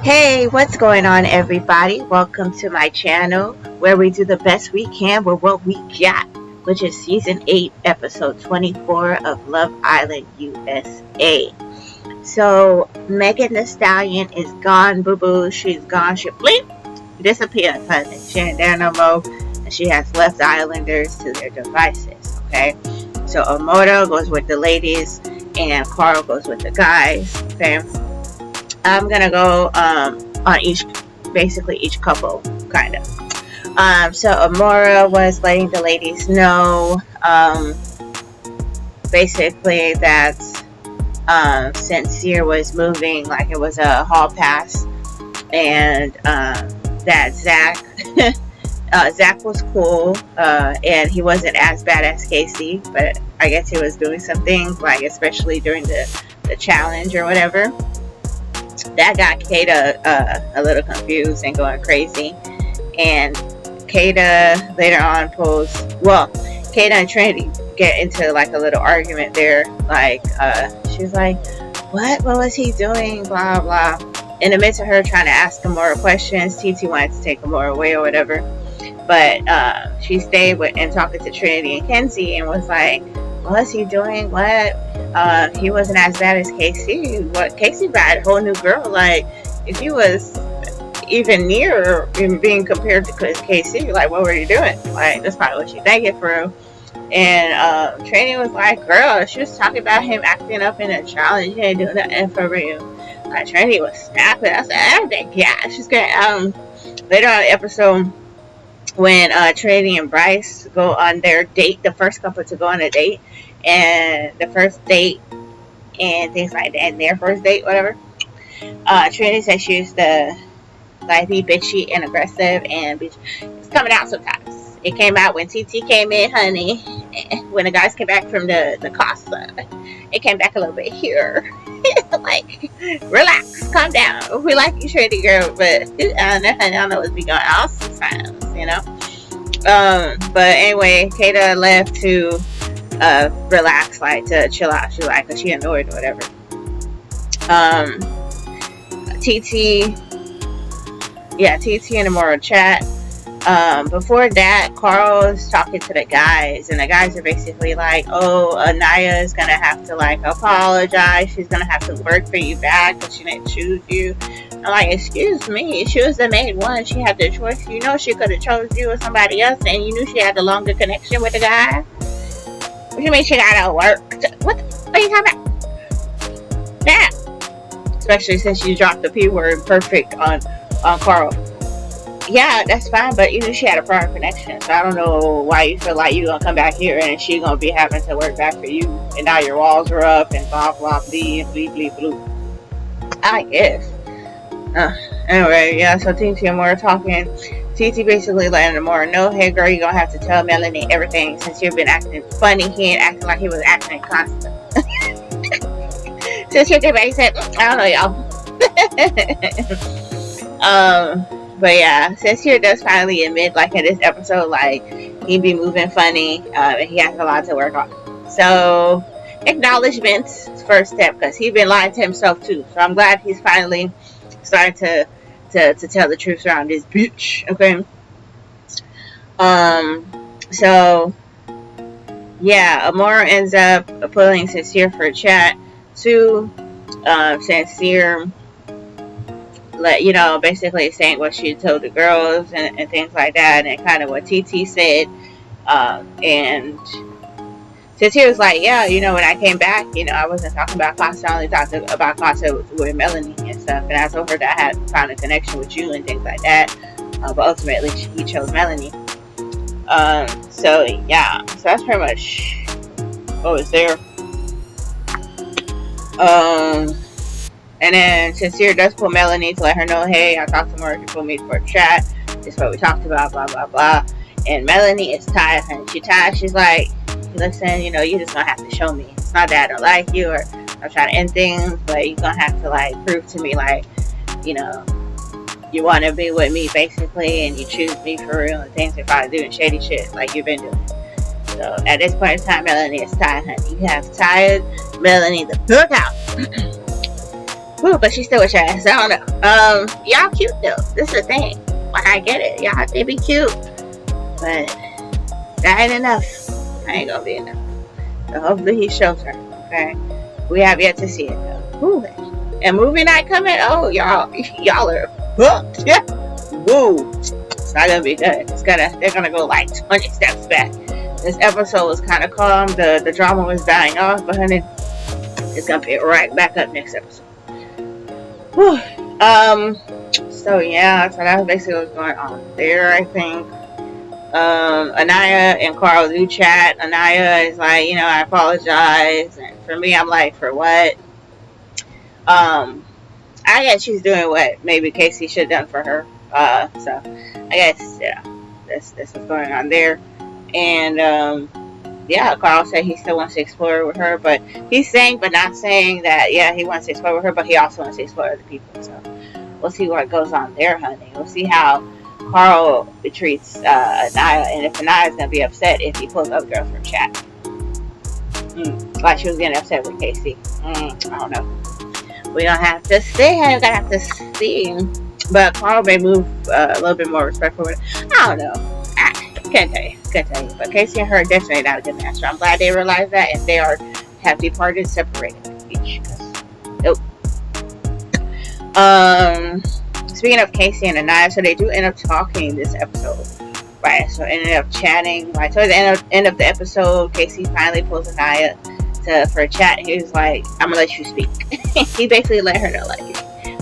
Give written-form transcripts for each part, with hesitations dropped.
Hey, what's going on, everybody? Welcome to my channel where we do the best we can with what we got, which is season 8, episode 24 of Love Island USA. So, Megan Thee Stallion is gone, boo boo. She's gone. She bleep disappeared, honey. She ain't there no more, and she has left the Islanders to their devices. Okay, so Amora goes with the ladies, and Carl goes with the guys. Okay. I'm gonna go on basically each couple, kind of. So Amora was letting the ladies know, basically that Sincere was moving like it was a hall pass, and that Zach, Zach was cool, and he wasn't as bad as Casey, but I guess he was doing some things, like especially during the challenge or whatever. That got Kata a little confused and going crazy. And Kata later on Kata and Trinity get into like a little argument there. Like, she's like, what was he doing? Blah, blah. In the midst of her trying to ask him more questions, TT wanted to take him more away or whatever. But she stayed and talking to Trinity and Kenzie and was like, what was he doing? What? He wasn't as bad as Casey. What? Casey got a whole new girl. Like, if he was even near being compared to Casey, like, what were you doing? Like, that's probably what she thinking for him. And Trinity was like, girl, she was talking about him acting up in a challenge. He ain't doing nothing for real. Like, Trinity was snapping. I said, I think, yeah, she's gonna, later on in the episode, when Trinity and Bryce go on their date, the first couple to go on a date, and the first date and things like that, and their first date, whatever. Trinity said she used to like be bitchy and aggressive, and it's coming out sometimes. It came out when TT came in, honey. When the guys came back from the Casa, it came back a little bit here. Like, relax, calm down. We like you, Trinity girl, but I don't know what's be going on sometimes, you know. But anyway, Kata left to relax, like to chill out. She like, cause she annoyed or whatever. TT and Amora chat. Before that, Carl is talking to the guys, and the guys are basically like, oh, Anaya is gonna have to like apologize. She's gonna have to work for you back because she didn't choose you. I'm like, excuse me, she was the main one. She had the choice. You know, she could have chose you or somebody else, and you knew she had the longer connection with the guy. What do you mean she gotta work? What are you talking about? Yeah. Especially since you dropped the P word perfect on Carl. Yeah, that's fine, but you knew she had a prior connection, so I don't know why you feel like you're gonna come back here and she's gonna be having to work back for you, and now your walls are up and blah blah blah and blee blee blue. I guess. Anyway, yeah, so TT and Amora talking. TT basically letting Amora know, hey girl, you're gonna have to tell Melanie everything since you've been acting funny. He ain't acting like he was acting constant. So she came back and said, I don't know, y'all. But yeah, Sincere does finally admit, like in this episode, like he be moving funny, and he has a lot to work on. So acknowledgements, first step, because he's been lying to himself too. So I'm glad he's finally starting to tell the truth around this bitch. Okay. So yeah, Amora ends up pulling Sincere for a chat to Sincere. Basically saying what she told the girls and things like that, and kind of what TT said. And Sincere was like, yeah, when I came back, I wasn't talking about Casa, I only talked about Casa with Melanie and stuff. And I told her that I had found a connection with you and things like that. But ultimately, he chose Melanie. So yeah, so that's pretty much what was there. And then Sincere does pull Melanie to let her know, hey, I talked to her, she pulled me for a chat. This is what we talked about, blah, blah, blah. And Melanie is tired, and she's like, listen, you just gonna have to show me. It's not that I don't like you or I'm trying to end things, but you're gonna have to like prove to me like, you want to be with me basically, and you choose me for real, and things if I doing shady shit like you've been doing. So at this point in time, Melanie is tired, honey. You have tired Melanie the fuck out. Ooh, but she still with your ass. I don't know. Y'all cute though. This is the thing. Like, I get it. Y'all, they be cute. But that ain't enough. That ain't gonna be enough. So hopefully he shows her. Okay. We have yet to see it though. Ooh. And movie night coming. Oh, y'all are hooked. Yeah. Woo. It's not gonna be good. They're gonna go like 20 steps back. This episode was kind of calm. The drama was dying off, but honey, it's gonna pick right back up next episode. Whew. So yeah, so that's basically what's going on there, I think. Anaya and Carl do chat. Anaya is like, I apologize, and for me, I'm like, for what? I guess she's doing what maybe Casey should have done for her. So I guess that's what's going on there. And Carl said he still wants to explore with her, but he's saying but not saying that he wants to explore with her, but he also wants to explore other people. So we'll see what goes on there, honey. We'll see how Carl treats Anaya, and if Anaya's gonna be upset if he pulls up girls from chat. Like she was getting upset with Casey. I don't know. We don't have to see. We're gonna have to see. But Carl may move a little bit more respectful with it. I don't know. I can't tell you. But Casey and her are definitely not a good match. So I'm glad they realize that, and they have departed separated each. Nope. Speaking of Casey and Anaya, so they do end up talking this episode, right? So ended up chatting. Right, so at the end of the episode, Casey finally pulls Anaya for a chat. He was like, "I'm gonna let you speak." He basically let her know, like,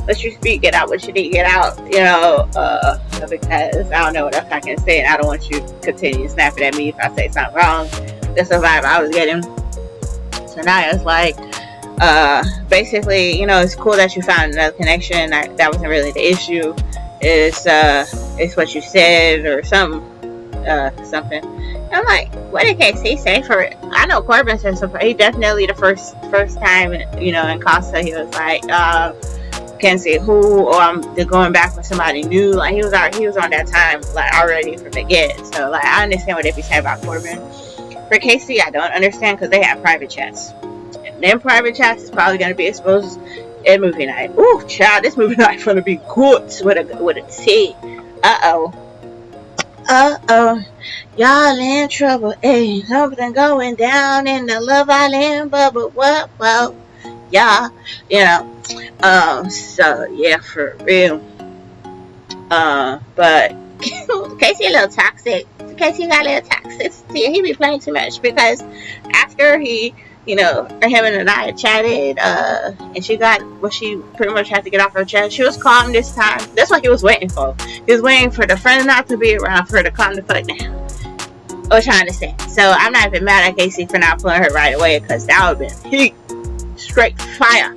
"Let you speak, get out what you need to get out," because I don't know what else I can say, and I don't want you to continue snapping at me if I say something wrong. That's the vibe I was getting. So Anaya's like, basically, it's cool that you found another connection. That wasn't really the issue. It's what you said or something. I'm like, what did KC say for it? I know Corbin said something. He definitely the first time, in Costa, he was like, can't say who, or I'm going back with somebody new. Like he was on that time, like already from the get. So like I understand what they be saying about Corbin. For Casey, I don't understand because they have private chats. Them private chats is probably going to be exposed in movie night. Ooh, child, this movie night going to be good with a T. Y'all in trouble. Hey, something going down in the Love Island bubble. What? Well, yeah, so yeah, for real. But Casey a little toxic. Casey got a little toxicity. He be playing too much because after he, him and Anaya chatted, and she got what she pretty much had to get off her chest. She was calm this time. That's what he was waiting for. He was waiting for the friend not to be around for her to calm the fuck down. I was trying to say. So I'm not even mad at Casey for not pulling her right away because that would have been heat, straight fire,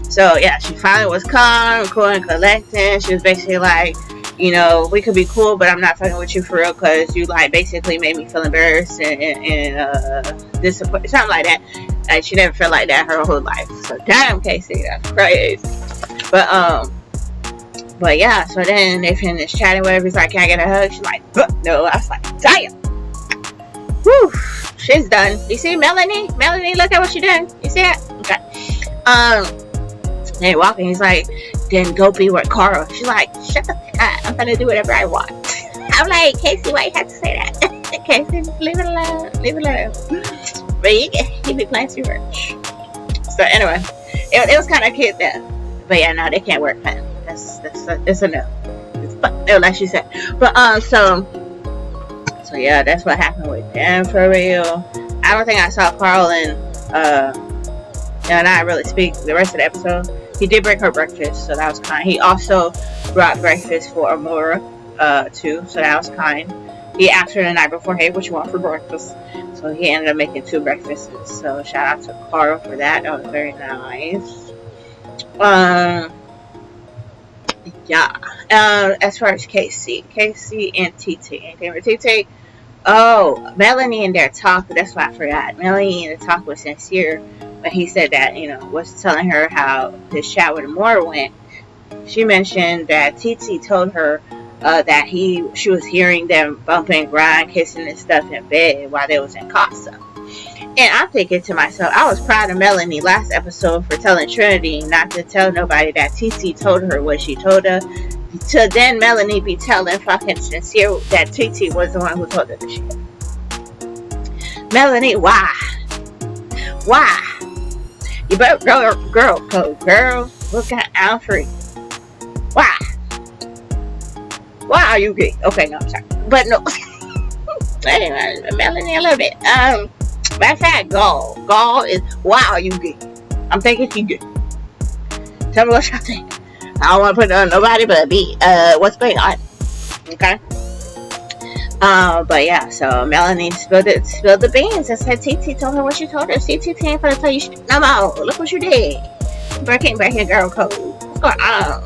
So yeah, she finally was calm, cool, and collecting. She was basically like, we could be cool, but I'm not fucking with you for real because you like basically made me feel embarrassed and disappointed, something like that. And she never felt like that her whole life. So damn, Casey, that's crazy. But yeah, so then they finished chatting, whatever. He's like, "Can I get a hug?" She's like, "No." I was like, damn. Whew, she's done. You see Melanie? Melanie, look at what she done. You see that? Okay. They walking. He's like, "Then go be with Carl." She's like, "Shut the fuck up. I'm gonna do whatever I want." I'm like, Casey, why you have to say that? Casey, just leave it alone. Leave it alone. But he be playing too much. So anyway, it was kind of cute there. But yeah, no, they can't work, man. It's a no. Like she said. But so yeah, that's what happened with them for real. I don't think I saw Carl and I really speak the rest of the episode. He did bring her breakfast, so that was kind. He also brought breakfast for Amora too, so that was kind. He asked her the night before, "Hey, what you want for breakfast?" So he ended up making 2 breakfasts. So shout out to Carl for that. That was very nice. Yeah. As far as Casey and TT. Anything with TT? Oh, Melanie in their talk. That's what I forgot. Melanie in the talk was sincere when he said that, was telling her how his chat with Amora went. She mentioned that TT told her that she was hearing them bumping, grind, kissing and stuff in bed while they was in Casa. And I'm thinking to myself, I was proud of Melanie last episode for telling Trinity not to tell nobody that TT told her what she told her. To then Melanie be telling fucking Sincere that TT was the one who told her the shit. Melanie, why? Why? You better girl code, girl. Look at Alfred. Why? Why are you gay? Okay, no, I'm sorry. But no. Anyway, Melanie a little bit. Matter of fact, Gall is, why are you gay? I'm thinking she gay. Tell me what y'all think. I don't want to put it on nobody but me. What's going on? Okay. But yeah, so Melanie spilled the beans and said TT told her what she told her. TT ain't gonna tell you shit no more. Look what you did. Breaking girl code. What's going on?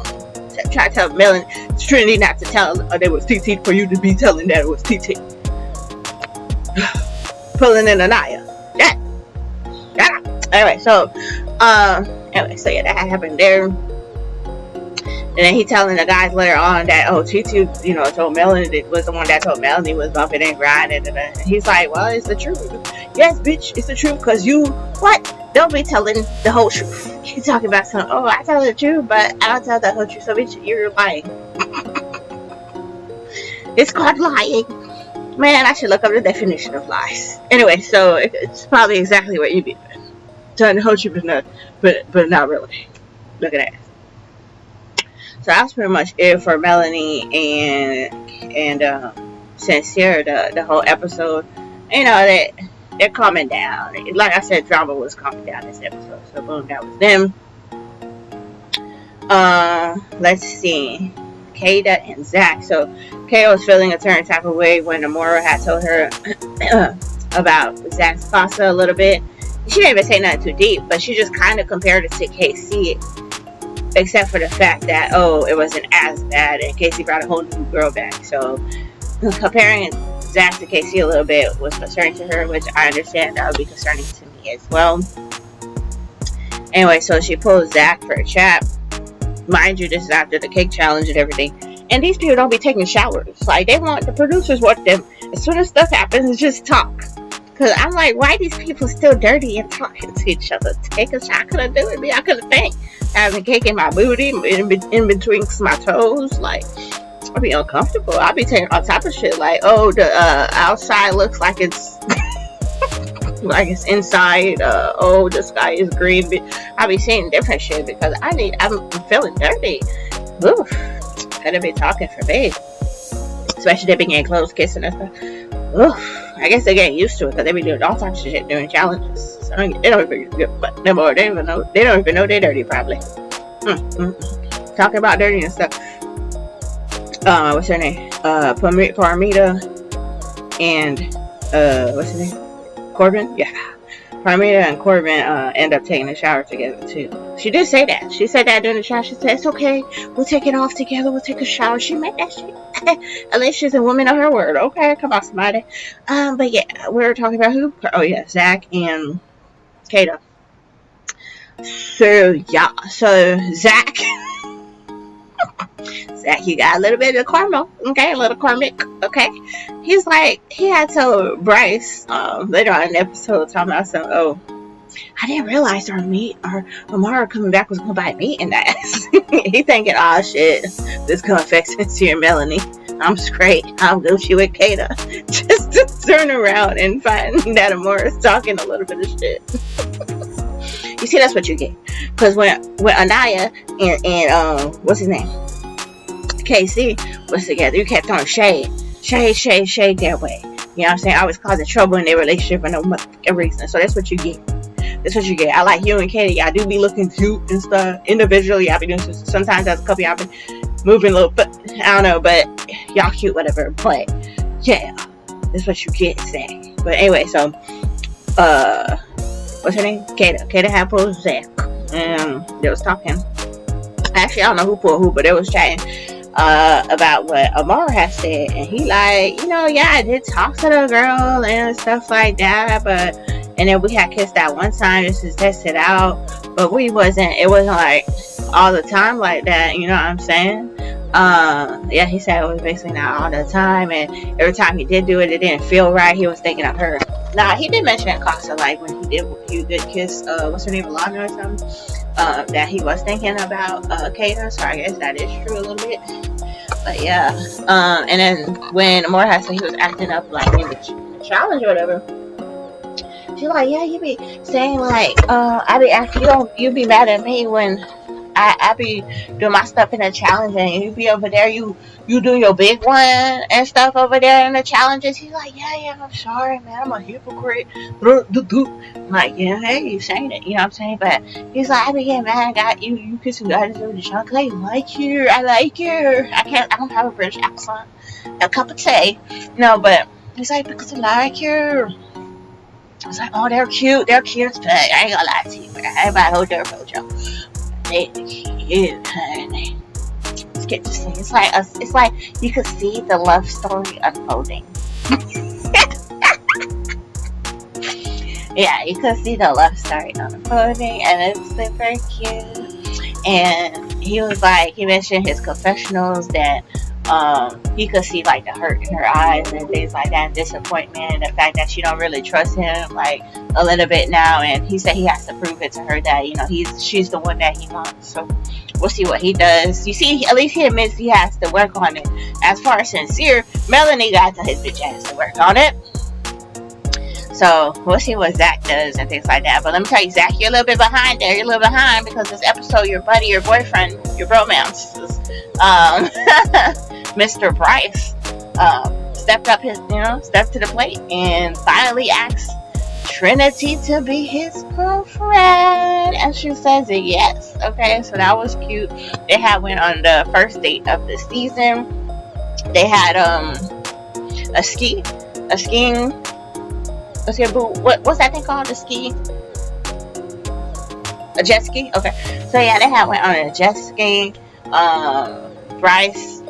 Try to tell Melanie, Trinity not to tell her it was TT for you to be telling that it was TT. Pulling in Anaya. Yeah. Anyway, so yeah, that happened there. And then he telling the guys later on that, oh, TT, told Melanie, it was the one that told Melanie was bumping and grinding. And he's like, well, it's the truth. Yes, bitch, it's the truth. Because you, what? Don't be telling the whole truth. He's talking about something, oh, I tell the truth, but I don't tell the whole truth. So, bitch, you're lying. It's called lying. Man, I should look up the definition of lies. Anyway, so it's probably exactly what you be doing. Telling the whole truth, but not really. Look at that. So that's pretty much it for Melanie and Sincere, the whole episode. They're calming down. Like I said, drama was calming down this episode. So boom, that was them. Let's see. Kata and Zach. So Kata was feeling a certain type of way when Amora had told her about Zach's pasta a little bit. She didn't even say nothing too deep, but she just kind of compared it to KC, except for the fact that, oh, it wasn't as bad and Casey brought a whole new girl back. So comparing Zach to Casey a little bit was concerning to her, which I understand that would be concerning to me as well. Anyway, so she pulls Zach for a chat. Mind you, this is after the cake challenge and everything. And these people don't be taking showers. Like, the producers want them, as soon as stuff happens, just talk. Because I'm like, why are these people still dirty and talking to each other? Take a shot, I couldn't do it. I couldn't think. Having cake in my booty, in between my toes. Like, I'd be uncomfortable. I'd be taking all type of shit. Like, oh, the outside looks like it's like it's inside. Oh, the sky is green. I'll be seeing different shit because I'm feeling dirty. Oof. Gotta be talking for me. Especially they be getting close kissing and stuff. Oof. I guess they're getting used to it because they be doing all types of shit during challenges. So they don't even but no more. They don't even know they're dirty probably. Talking about dirty and stuff. What's her name? Parmita and what's his name? Corbin? Yeah. Parmita and Corbin end up taking a shower together too. She did say that. She said that during the shower. She said, it's okay. We'll take it off together. We'll take a shower. She meant that shit. At least she's a woman of her word. Okay, come on, somebody. But yeah, we were talking about who? Oh yeah, Zach and Kata. So yeah, so Zach, he got a little bit of caramel, okay, a little karmic, okay. He's like, he had told Bryce later on in the episode talking about some, oh, I didn't realize Amara coming back was gonna bite me in the ass. He thinking, oh shit, this gonna affect Sincere Melanie. I'm straight. I'm Gucci with Kata. Just to turn around and find that Amara's talking a little bit of shit. You see, that's what you get. Because when Anaya and what's his name? KC was together, you kept throwing shade their way. You know what I'm saying? Always causing trouble in their relationship for no motherfucking reason. So that's what you get. That's what you get. I like you and Katie. Y'all do be looking cute and stuff. Individually, y'all be doing sometimes as a couple. Y'all be moving a little, but I don't know. But y'all cute, whatever. But yeah, that's what you get, Zach. But anyway, so what's her name? Kata had pulled Zach, and they was talking. Actually, I don't know who pulled who, but they was chatting about what Amara had said, and he like, yeah, I did talk to the girl and stuff like that, but and then we had kissed that one time just to test it out, but it wasn't like all the time like that, you know what I'm saying? Yeah, he said it was basically not all the time, and every time he did do it, it didn't feel right. He was thinking of her. Nah, he did mention Casa, like when he did kiss what's her name, Alana or something. That he was thinking about Kata, so I guess that is true a little bit. But yeah, and then when Amore had said he was acting up like in the challenge or whatever, she's like, yeah, you be saying like, I be acting, you be mad at me when I be doing my stuff in the challenge, and you be over there, you do your big one and stuff over there in the challenges. He's like, yeah, I'm sorry, man, I'm a hypocrite. I'm like, yeah, hey, you saying it, you know what I'm saying? But he's like, I be getting mad at you kissing guys over the challenge because I like her. I don't have a British accent, a cup of tea, no, but he's like, because I like her. I was like, oh, they're cute as fuck. I ain't gonna lie to you, man. Everybody hold their photo. They cute, honey. It's good to see. It's like you could see the love story unfolding. Yeah, you could see the love story unfolding, and it's super cute. And he mentioned his confessionals that he could see like the hurt in her eyes and things like that, and disappointment, and the fact that she don't really trust him like a little bit now, and he said he has to prove it to her that, you know, she's the one that he wants. So we'll see what he does. You see, at least he admits he has to work on it. As far as Sincere, Melanie got to his bitch ass to work on it. So we'll see what Zach does and things like that. But let me tell you, Zach, you're a little bit behind there. You're a little behind because this episode, your buddy, your boyfriend, your bromance, Mr. Bryce, stepped to the plate and finally asked Trinity to be his girlfriend, and she says yes. Okay, so that was cute. They went on the first date of the season. They had a skiing. Let's hear, boo. What's that thing called? A jet ski. Okay, so yeah, they went on a jet ski. Bryce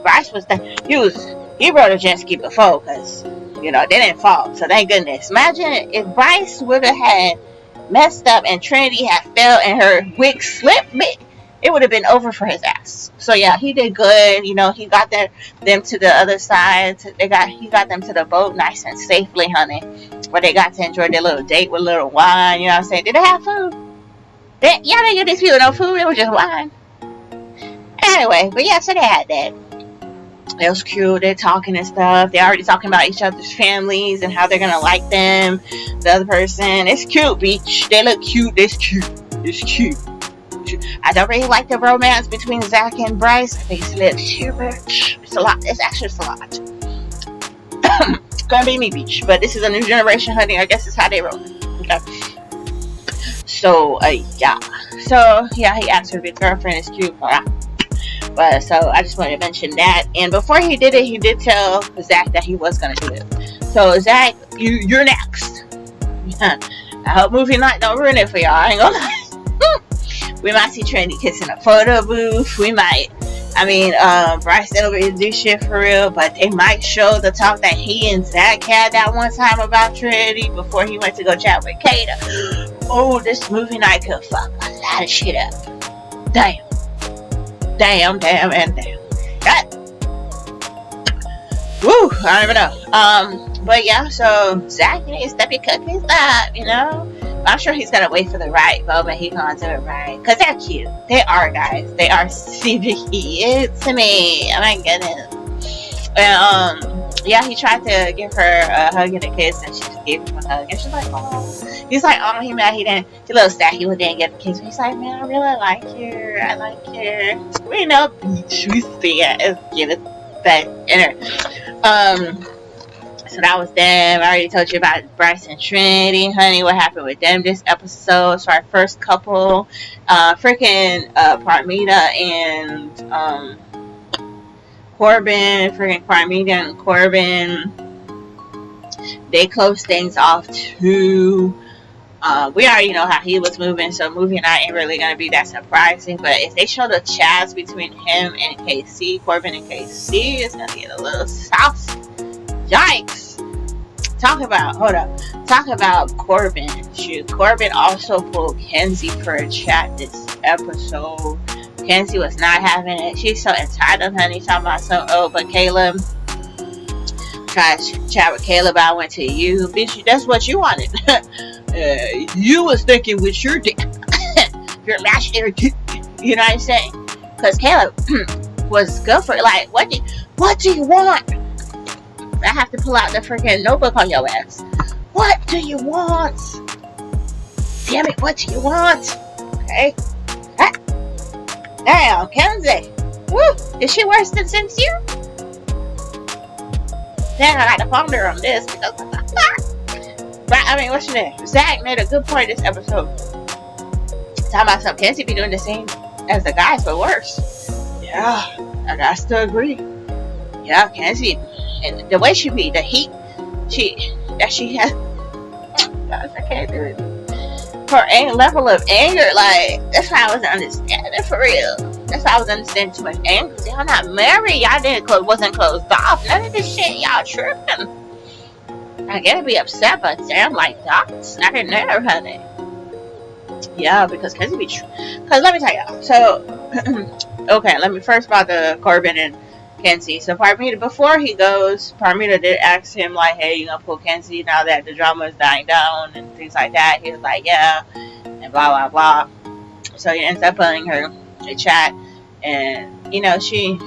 he rode a jet ski before, because you know they didn't fall, so thank goodness. Imagine if Bryce would have had messed up and Trinity had fell and her wig slipped, it would have been over for his ass. So yeah, he did good. You know, he got them to the other side. He got them to the boat nice and safely, honey, where they got to enjoy their little date with a little wine. You know what I'm saying? Did they have food? They didn't give these people no food. It was just wine. Anyway, but yeah, so they had that. It was cute. They're talking and stuff. They're already talking about each other's families and how they're gonna like them. The other person. It's cute, bitch. They look cute. It's cute. I don't really like the romance between Zach and Bryce. I think it's a little too much. It's a lot. It's a lot. Gonna be me, bitch. But this is a new generation, honey. I guess it's how they roll. Okay. So, yeah. So, yeah, he asked her to be a girlfriend. It's cute. But so I just wanted to mention that. And before he did it, he did tell Zach that he was gonna do it. So Zach, you're next. I hope movie night don't ruin it for y'all. I ain't gonna lie. We might see Trinity kissing a photo booth. We might. I mean, Bryce didn't really do shit for real, but they might show the talk that he and Zach had that one time about Trinity before he went to go chat with Kata. Oh, this movie night could fuck a lot of shit up. Damn. God. Woo, I don't even know. But yeah, so Zach, you need to step your cookies up, you know? I'm sure he's gonna wait for the right moment. He's gonna do it right. Because they're cute. They are, guys. They are super cute to me. Oh my goodness. And, yeah, he tried to give her a hug and a kiss, and she just gave him a hug. And she's like, oh. He's like, oh, he mad he didn't. He's a little sad he didn't get a kiss. He's like, man, I really like her. I like her. We know beach. We see it. It's cute. But in her. So that was them. I already told you about Bryce and Trinity, honey. What happened with them this episode? So our first couple, freaking Parmita and Corbin, they closed things off too. We already know how he was moving, so movie night ain't really gonna be that surprising. But if they show the chats between him and Corbin and KC, it's gonna get a little saucy. Yikes! Talk about Corbin. Shoot, Corbin also pulled Kenzie for a chat this episode. Kenzie was not having it. She's so entitled, honey. Talking about but Caleb. Try to chat with Caleb. I went to you, bitch. That's what you wanted. You was thinking with your dick, your imaginary dick. You know what I'm saying? Because Caleb was good for it. Like, what do you want? I have to pull out the freaking notebook on your ass. What do you want? Damn it, what do you want? Okay. Ah. Damn, Kenzie. Woo, is she worse than Sincere? Then I got to ponder on this because, but I mean, what's your name? Zach made a good point this episode. Talking about some Kenzie be doing the same as the guys, but worse. Yeah, I got to agree. Yeah, Kenzie, and the way she be, the heat, she has. Gosh, I can't do it. Her level of anger, like that's why I wasn't understanding for real. That's why I was understanding too much anger. Y'all not married. Y'all wasn't closed off. None of this shit. Y'all tripping. I gotta be upset, but damn, like dogs. I didn't know, honey. Yeah, because Kenzie be because let me tell y'all. So, okay, let me first about the Corbin and Kenzie. So Parmita, before he goes, Parmita did ask him like, "Hey, you gonna pull Kenzie now that the drama is dying down and things like that?" He was like, "Yeah," and blah blah blah. So he ends up pulling her. They chat, and you know she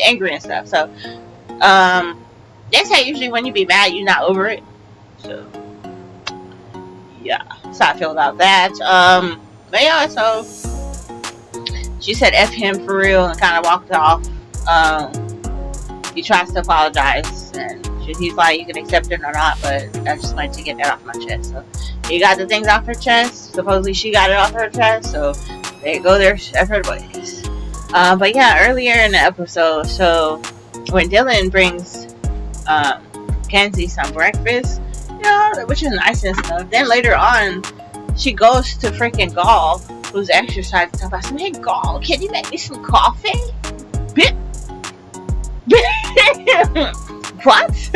angry and stuff. So they say usually when you be mad, you're not over it. So yeah, that's how I feel about that. But yeah, so she said F him for real and kind of walked off. He tries to apologize, and he's like, you can accept it or not, but I just wanted to get that off my chest. So he got the things off her chest. Supposedly she got it off her chest, so they go their separate ways. But yeah, earlier in the episode, so when Dylan brings Kenzie some breakfast, you know, which is nice and stuff, then later on she goes to freaking Gall, who's exercising, talking about some, hey Gall, can you make me some coffee? What?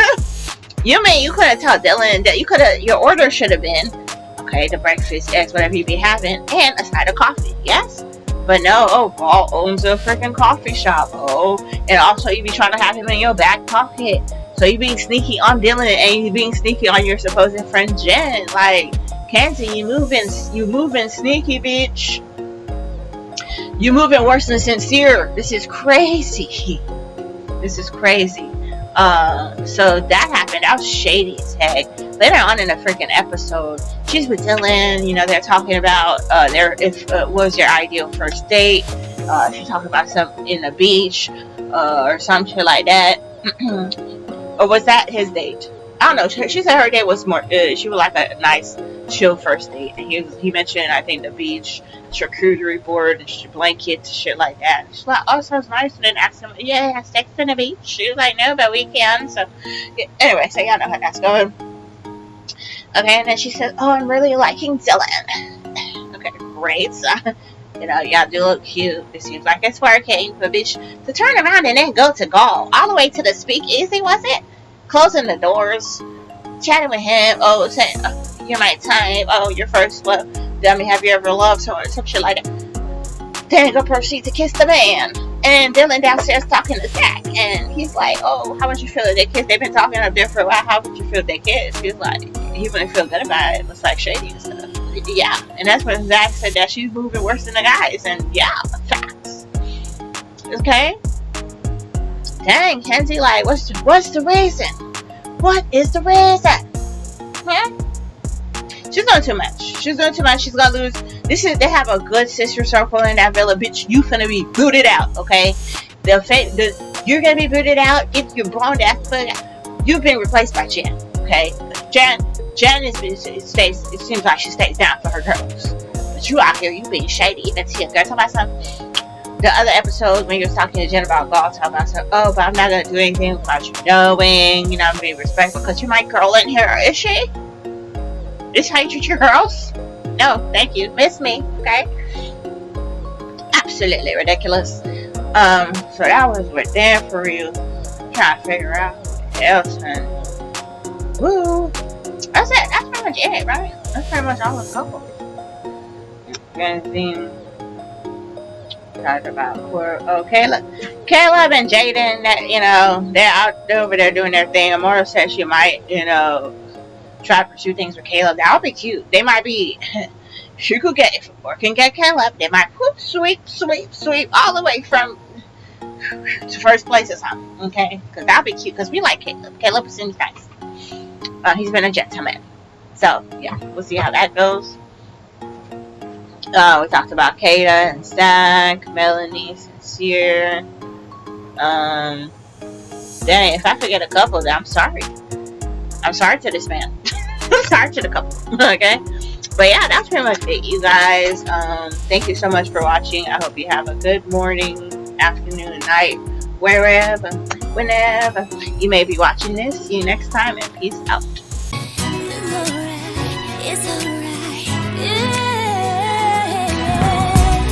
You mean you could have told Dylan that your order should have been, okay, the breakfast, eggs, whatever you be having, and a side of coffee, yes? But no, Paul owns a freaking coffee shop, and also you be trying to have him in your back pocket, so you being sneaky on Dylan, and you being sneaky on your supposed friend Jen, like, Kenzie, you moving sneaky, bitch. You moving worse than Sincere. This is crazy. So that happened. That was shady as heck. Later on in the freaking episode, she's with Dylan. You know, they're talking about what was your ideal first date. She's talking about something in the beach or some shit like that. Or was that his date? I don't know. She said her date was more. She would like a nice, chill first date. And he mentioned, I think, the beach, charcuterie board, and blankets, shit like that. She's like, oh, sounds nice. And then asked him, yeah, have sex on the beach. She was like, no, but we can. So, yeah, anyway, so y'all know how that's going. Okay, and then she said, oh, I'm really liking Dylan. Okay, great. So, you know, y'all do look cute. It seems like it's working. But, bitch, to turn around and then go to Gall, all the way to the speakeasy, was it? Closing the doors, chatting with him. Oh, saying, you're my type. Oh, your first love. Dummy, have you ever loved someone? Some shit like that. Then go proceed to kiss the man. And Dylan downstairs talking to Zach. And he's like, oh, how would you feel if they kiss? They've been talking up there for a while. How would you feel if they kiss? He's like, you wouldn't feel good about it. It looks like shady and stuff. Yeah. And that's when Zach said that she's moving worse than the guys. And yeah, facts. Okay. Dang, Kenzie, like, what's the reason? What is the reason? Huh? She's doing too much. She's gonna lose. They have a good sister circle in that villa, bitch. You finna be booted out, okay? You're gonna be booted out. Get your blonde ass foot out. You've been replaced by Jen, okay? Jen it seems like she stays down for her girls. But you out here, you being shady. That's it, girl. Talk about something. The other episode when you was talking to Jen about Gall, talking about so, oh, but I'm not gonna do anything without you knowing, you know, I'm being respectful because you're my girl in here, is she? This how you treat your girls? No, thank you. Miss me, okay? Absolutely ridiculous. So that was with Dan for you. Trying to figure out what else, and woo. That's it. That's pretty much it, right? That's pretty much all the couple. And then Talked about Caleb and Jaden. That they're out over there doing their thing. Amora said she might try to pursue things with Caleb. That would be cute. They might be. She could get if Amora can get Caleb. They might sweep all the way from to first place or something. Okay, because that'll be cute. Because we like Caleb. Caleb seems nice. He's been a gentleman. So yeah, we'll see how that goes. We talked about Kata and Zach, Melanie, Sincere. Then if I forget a couple, then I'm sorry. I'm sorry to this man. I'm sorry to the couple. Okay? But yeah, that's pretty much it, you guys. Thank you so much for watching. I hope you have a good morning, afternoon, night, wherever, whenever you may be watching this. See you next time, and peace out.